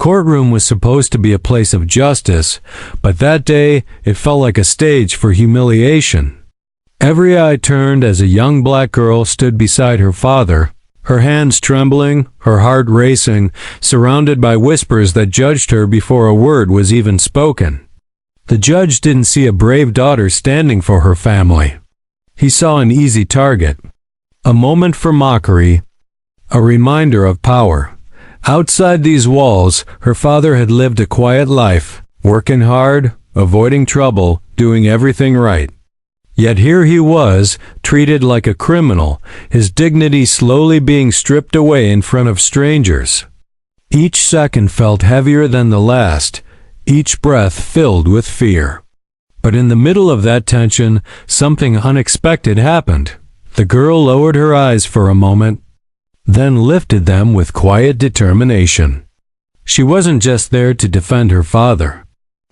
courtroom was supposed to be a place of justice, but that day it felt like a stage for humiliation. Every eye turned as a young black girl stood beside her father, her hands trembling, her heart racing, surrounded by whispers that judged her before a word was even spoken. The judge didn't see a brave daughter standing for her family. He saw an easy target, a moment for mockery, a reminder of power. Outside these walls, her father had lived a quiet life, working hard, avoiding trouble, doing everything right. Yet here he was, treated like a criminal, his dignity slowly being stripped away in front of strangers. Each second felt heavier than the last, each breath filled with fear. But in the middle of that tension, something unexpected happened. The girl lowered her eyes for a moment, then lifted them with quiet determination. She wasn't just there to defend her father.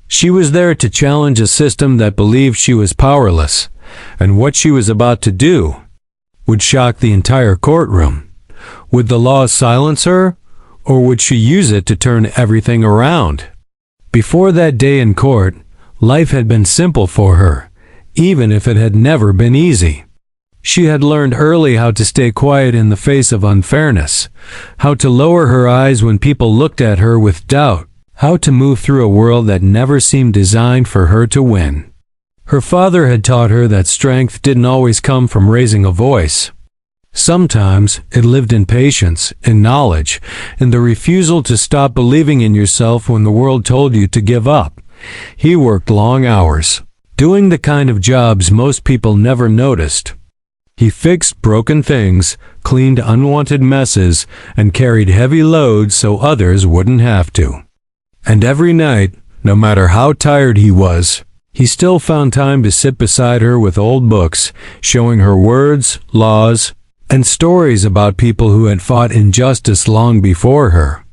She was there to challenge a system that believed she was powerless, and what she was about to do would shock the entire courtroom. Would the law silence her, or would she use it to turn everything around? Before that day in court, life had been simple for her, even if it had never been easy. She had learned early how to stay quiet in the face of unfairness, how to lower her eyes when people looked at her with doubt, how to move through a world that never seemed designed for her to win. Her father had taught her that strength didn't always come from raising a voice. Sometimes it lived in patience, in knowledge, in the refusal to stop believing in yourself when the world told you to give up. He worked long hours, doing the kind of jobs most people never noticed. He fixed broken things, cleaned unwanted messes, and carried heavy loads so others wouldn't have to. And every night, no matter how tired he was, he still found time to sit beside her with old books, showing her words, laws, and stories about people who had fought injustice long before her.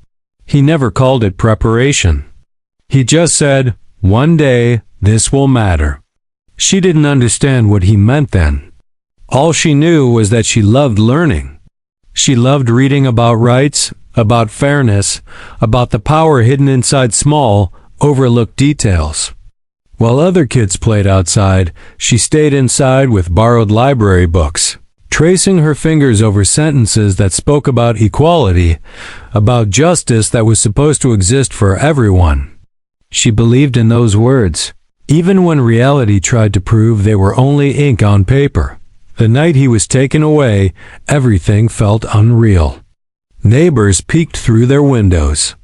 He never called it preparation. He just said, "One day, this will matter." She didn't understand what he meant then. All she knew was that she loved learning. She loved reading about rights, about fairness, about the power hidden inside small, overlooked details. While other kids played outside, she stayed inside with borrowed library books, tracing her fingers over sentences that spoke about equality, about justice that was supposed to exist for everyone. She believed in those words, even when reality tried to prove they were only ink on paper. The night he was taken away, everything felt unreal. Neighbors peeked through their windows.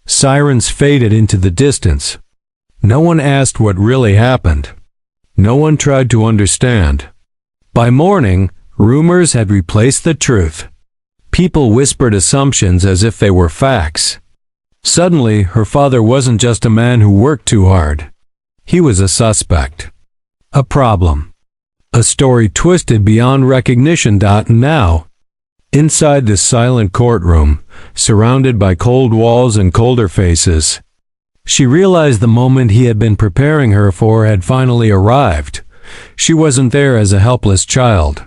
Sirens faded into the distance. No one asked what really happened. No one tried to understand. By morning, rumors had replaced the truth. People whispered assumptions as if they were facts. Suddenly, her father wasn't just a man who worked too hard. He was a suspect. A problem. A story twisted beyond recognition. Now, inside this silent courtroom, surrounded by cold walls and colder faces, she realized the moment he had been preparing her for had finally arrived. She wasn't there as a helpless child.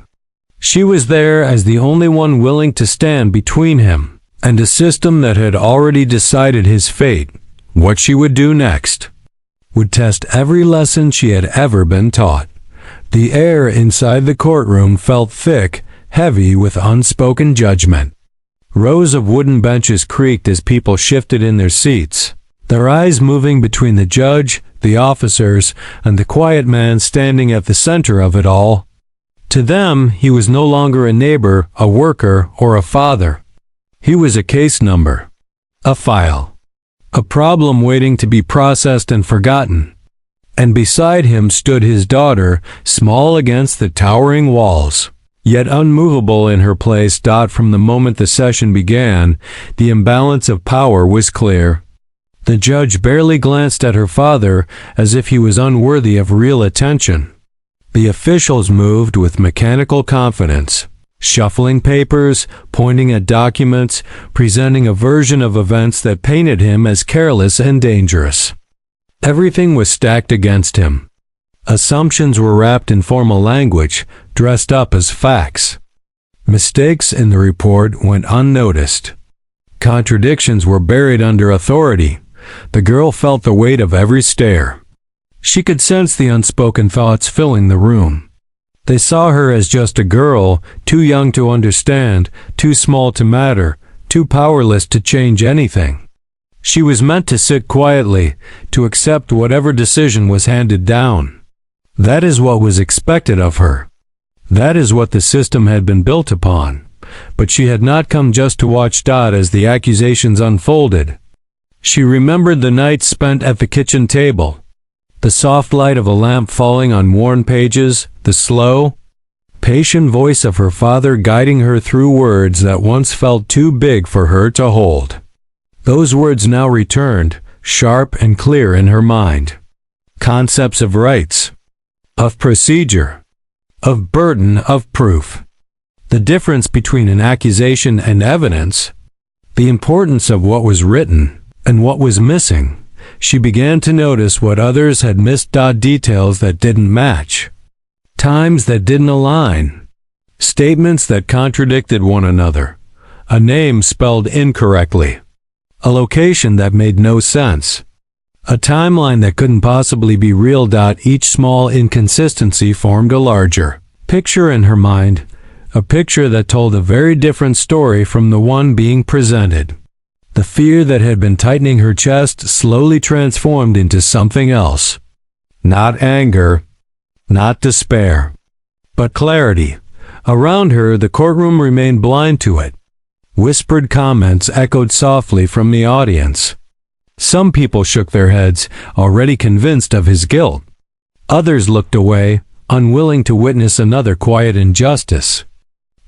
She was there as the only one willing to stand between him and a system that had already decided his fate. What she would do next would test every lesson she had ever been taught. The air inside the courtroom felt thick, heavy with unspoken judgment. Rows of wooden benches creaked as people shifted in their seats, their eyes moving between the judge, the officers, and the quiet man standing at the center of it all. To them, he was no longer a neighbor, a worker, or a father. He was a case number, a file, a problem waiting to be processed and forgotten. And beside him stood his daughter, small against the towering walls, yet unmovable in her place. From the moment the session began, the imbalance of power was clear. The judge barely glanced at her father as if he was unworthy of real attention. The officials moved with mechanical confidence, shuffling papers, pointing at documents, presenting a version of events that painted him as careless and dangerous. Everything was stacked against him. Assumptions were wrapped in formal language, dressed up as facts. Mistakes in the report went unnoticed. Contradictions were buried under authority. The girl felt the weight of every stare. She could sense the unspoken thoughts filling the room. They saw her as just a girl, too young to understand, too small to matter, too powerless to change anything. She was meant to sit quietly, to accept whatever decision was handed down. That is what was expected of her. That is what the system had been built upon. But she had not come just to watch Dot as the accusations unfolded. She remembered the nights spent at the kitchen table, the soft light of a lamp falling on worn pages, the slow, patient voice of her father guiding her through words that once felt too big for her to hold. Those words now returned, sharp and clear in her mind. Concepts of rights, of procedure, of burden of proof. The difference between an accusation and evidence, the importance of what was written and what was missing. She began to notice what others had missed. Details that didn't match, times that didn't align, statements that contradicted one another, a name spelled incorrectly, a location that made no sense, a timeline that couldn't possibly be real. Each small inconsistency formed a larger picture in her mind, a picture that told a very different story from the one being presented. The fear that had been tightening her chest slowly transformed into something else. Not anger, not despair, but clarity. Around her, the courtroom remained blind to it. Whispered comments echoed softly from the audience. Some people shook their heads, already convinced of his guilt. Others looked away, unwilling to witness another quiet injustice.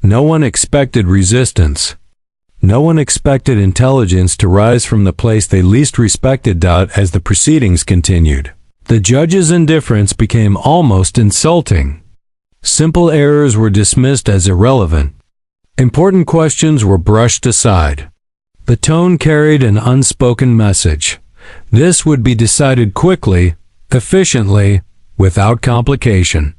No one expected resistance. No one expected intelligence to rise from the place they least respected. As the proceedings continued, the judge's indifference became almost insulting. Simple errors were dismissed as irrelevant. Important questions were brushed aside. The tone carried an unspoken message. This would be decided quickly, efficiently, without complication.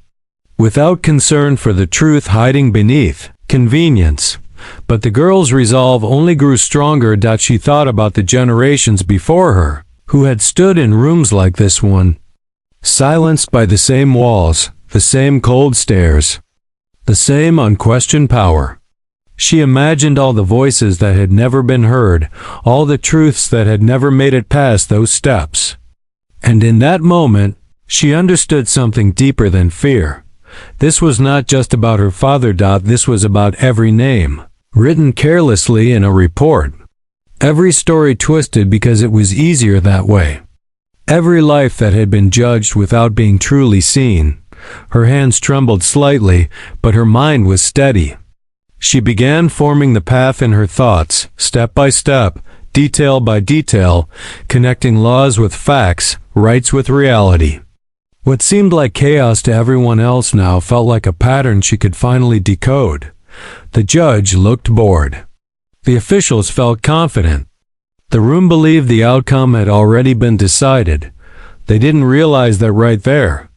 Without concern for the truth hiding beneath convenience. But the girl's resolve only grew stronger. She thought about the generations before her, who had stood in rooms like this one, silenced by the same walls, the same cold stares, the same unquestioned power. She imagined all the voices that had never been heard, all the truths that had never made it past those steps. And in that moment, she understood something deeper than fear. This was not just about her father. This was about every name, written carelessly in a report. Every story twisted because it was easier that way. Every life that had been judged without being truly seen. Her hands trembled slightly, but her mind was steady. She began forming the path in her thoughts, step by step, detail by detail, connecting laws with facts, rights with reality. What seemed like chaos to everyone else now felt like a pattern she could finally decode. The judge looked bored. The officials felt confident. The room believed the outcome had already been decided. They didn't realize that right there,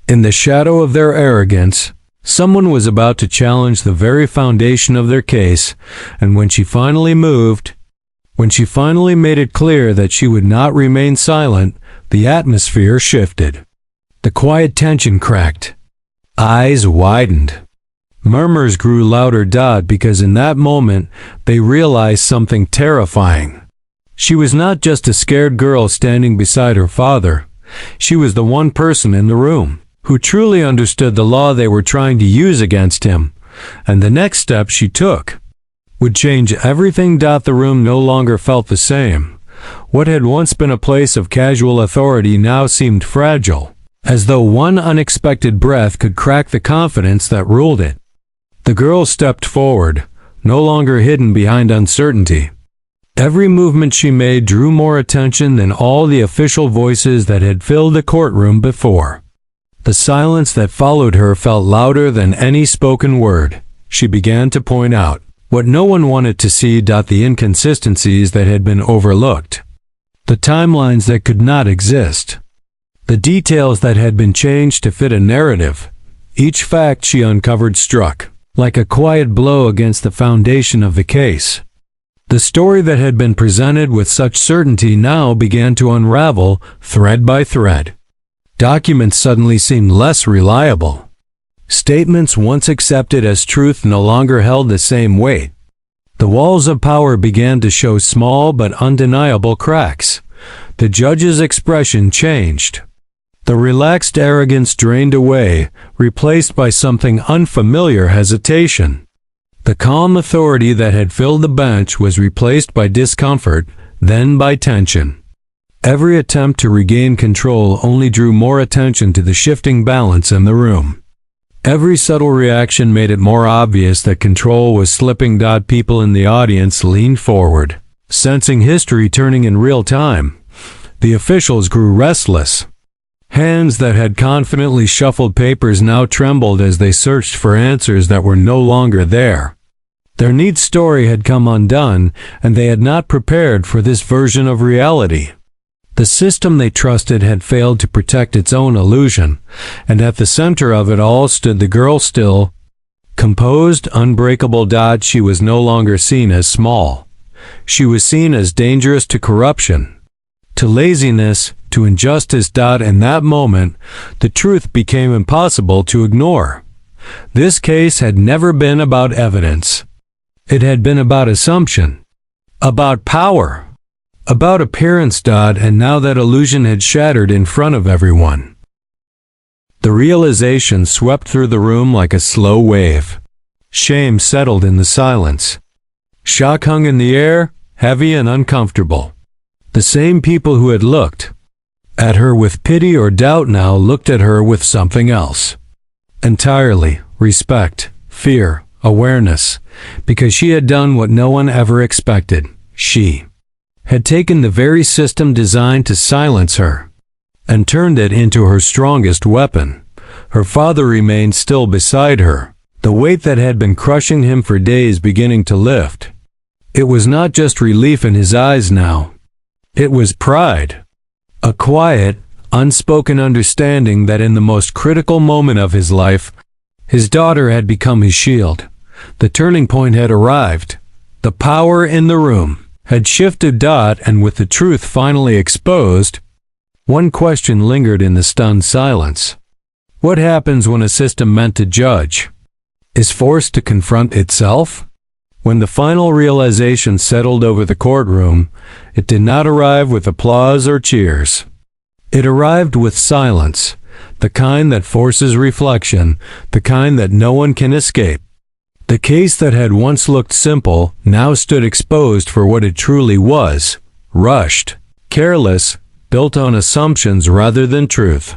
in the shadow of their arrogance, someone was about to challenge the very foundation of their case. And when she finally moved, when she finally made it clear that she would not remain silent, the atmosphere shifted. The quiet tension cracked. Eyes widened. Murmurs grew louder. Because in that moment, they realized something terrifying. She was not just a scared girl standing beside her father. She was the one person in the room who truly understood the law they were trying to use against him. And the next step she took would change everything. The room no longer felt the same. What had once been a place of casual authority now seemed fragile, as though one unexpected breath could crack the confidence that ruled it. The girl stepped forward, no longer hidden behind uncertainty. Every movement she made drew more attention than all the official voices that had filled the courtroom before. The silence that followed her felt louder than any spoken word. She began to point out what no one wanted to see. The inconsistencies that had been overlooked, the timelines that could not exist, the details that had been changed to fit a narrative. Each fact she uncovered struck like a quiet blow against the foundation of the case. The story that had been presented with such certainty now began to unravel, thread by thread. Documents suddenly seemed less reliable. Statements once accepted as truth no longer held the same weight. The walls of power began to show small but undeniable cracks. The judge's expression changed. The relaxed arrogance drained away, replaced by something unfamiliar: hesitation. The calm authority that had filled the bench was replaced by discomfort, then by tension. Every attempt to regain control only drew more attention to the shifting balance in the room. Every subtle reaction made it more obvious that control was slipping. People in the audience leaned forward, sensing history turning in real time. The officials grew restless. Hands that had confidently shuffled papers now trembled as they searched for answers that were no longer there. Their neat story had come undone, and they had not prepared for this version of reality. The system they trusted had failed to protect its own illusion, and at the center of it all stood the girl, still, composed, unbreakable. She was no longer seen as small. She was seen as dangerous to corruption, to laziness, to injustice. In that moment, the truth became impossible to ignore. This case had never been about evidence. It had been about assumption, about power, about appearance. And now that illusion had shattered in front of everyone. The realization swept through the room like a slow wave. Shame settled in the silence. Shock hung in the air, heavy and uncomfortable. The same people who had looked at her with pity or doubt now looked at her with something else entirely: respect, fear, awareness, because she had done what no one ever expected. She had taken the very system designed to silence her and turned it into her strongest weapon. Her father remained still beside her, the weight that had been crushing him for days beginning to lift. It was not just relief in his eyes now. It was pride. A quiet, unspoken understanding that in the most critical moment of his life, his daughter had become his shield. The turning point had arrived. The power in the room had shifted. And with the truth finally exposed, one question lingered in the stunned silence. What happens when a system meant to judge is forced to confront itself? When the final realization settled over the courtroom, it did not arrive with applause or cheers. It arrived with silence, the kind that forces reflection, the kind that no one can escape. The case that had once looked simple now stood exposed for what it truly was: rushed, careless, built on assumptions rather than truth.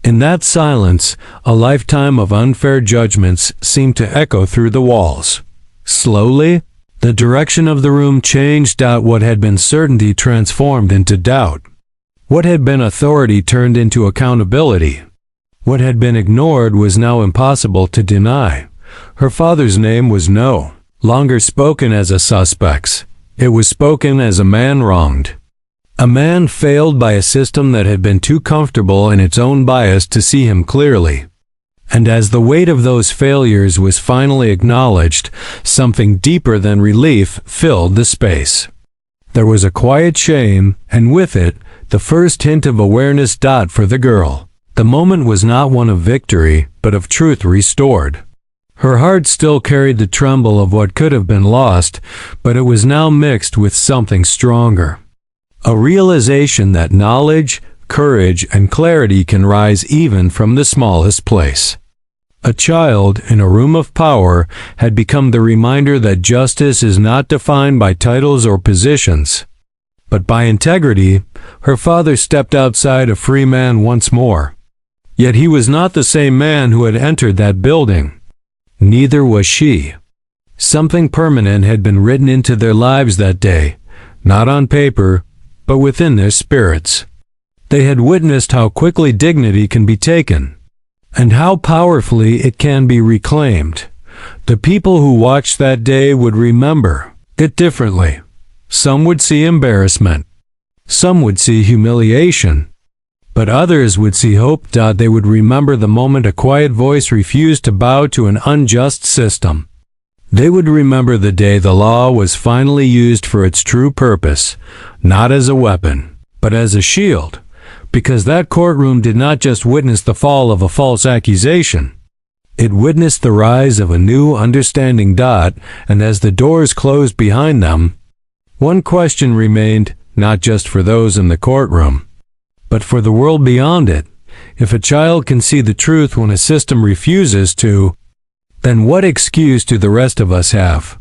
In that silence, a lifetime of unfair judgments seemed to echo through the walls. Slowly, the direction of the room changed. What had been certainty transformed into doubt. What had been authority turned into accountability. What had been ignored was now impossible to deny. Her father's name was no longer spoken as a suspect. It was spoken as a man wronged. A man failed by a system that had been too comfortable in its own bias to see him clearly. And as the weight of those failures was finally acknowledged, something deeper than relief filled the space. There was a quiet shame, and with it, the first hint of awareness. For the girl, the moment was not one of victory, but of truth restored. Her heart still carried the tremble of what could have been lost, but it was now mixed with something stronger. A realization that knowledge, courage, and clarity can rise even from the smallest place. A child in a room of power had become the reminder that justice is not defined by titles or positions, but by integrity. Her father stepped outside a free man once more. Yet he was not the same man who had entered that building. Neither was she. Something permanent had been written into their lives that day, not on paper, but within their spirits. They had witnessed how quickly dignity can be taken, and how powerfully it can be reclaimed. The people who watched that day would remember it differently. Some would see embarrassment. Some would see humiliation. But others would see hope. They would remember the moment a quiet voice refused to bow to an unjust system. They would remember the day the law was finally used for its true purpose, not as a weapon, but as a shield, because that courtroom did not just witness the fall of a false accusation. It witnessed the rise of a new understanding. And as the doors closed behind them, one question remained, not just for those in the courtroom, but for the world beyond it. If a child can see the truth when a system refuses to, then what excuse do the rest of us have?